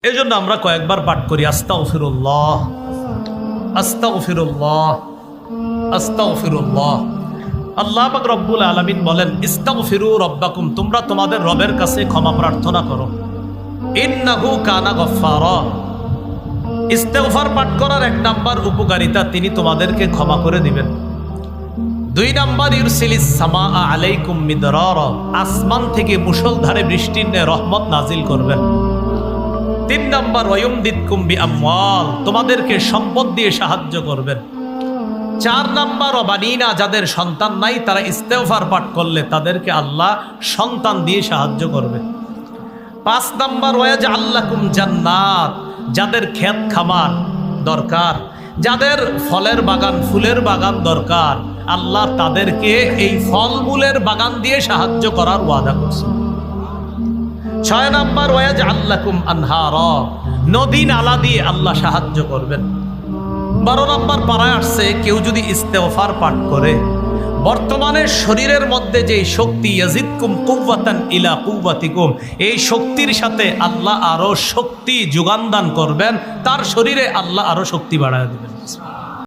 এই জন্য আমরা কয়েকবার পাঠ করি আস্তাগফিরুল্লাহ, আস্তাগফিরুল্লাহ, আস্তাগফিরুল্লাহ। আল্লাহ পাক রব্বুল আলামিন বলেন, ইস্তাগফিরু রব্বাকুম, তোমরা তোমাদের রবের কাছে ক্ষমা প্রার্থনা করো। ইন্নাহু কানা গফফারা, ইস্তেগফার পাঠ করার এক নাম্বার উপকারিতা, তিনি তোমাদেরকে ক্ষমা করে দিবেন। দুই নাম্বার, ইউরসিলিস সামা আলাইকুম মিদরারা, আসমান থেকে মুষলধারে বৃষ্টির ন্যায় রহমত নাজিল করবেন। তিন নাম্বার, ওয়ায়ুমদিদকুম বিআমওয়াল, তোমাদেরকে সম্পদ দিয়ে সাহায্য করবেন। চার নাম্বার, ওয়াবানিনা, যাদের সন্তান নাই তারা ইস্তেগফার পাঠ করলে তাদেরকে আল্লাহ সন্তান দিয়ে সাহায্য করবে। পাঁচ নাম্বার, ওয়াজআল লাকুম জান্নাত, যাদের ক্ষেত খামার দরকার, যাদের ফলের বাগান ফুলের বাগান দরকার, আল্লাহ তাদেরকে এই ফলমূলের বাগান দিয়ে সাহায্য করার ওয়াদা করছে। ছয় নাম্বার, ওয়াজআল লাকুম আনহারা, নদী নালা দিয়ে আল্লাহ সাহায্য করবেন। 12 নাম্বার পারায় আসছে, কেউ যদি ইস্তেগফার পাঠ করে বর্তমানে শরীরের মধ্যে যে শক্তি, ইয়াজিদকুম কুওয়াতান ইলা কুওয়াতিকুম, এই শক্তির সাথে আল্লাহ আরো শক্তি যোগান দান করবেন, তার শরীরে আল্লাহ আরো শক্তি বাড়ায় দিবেন।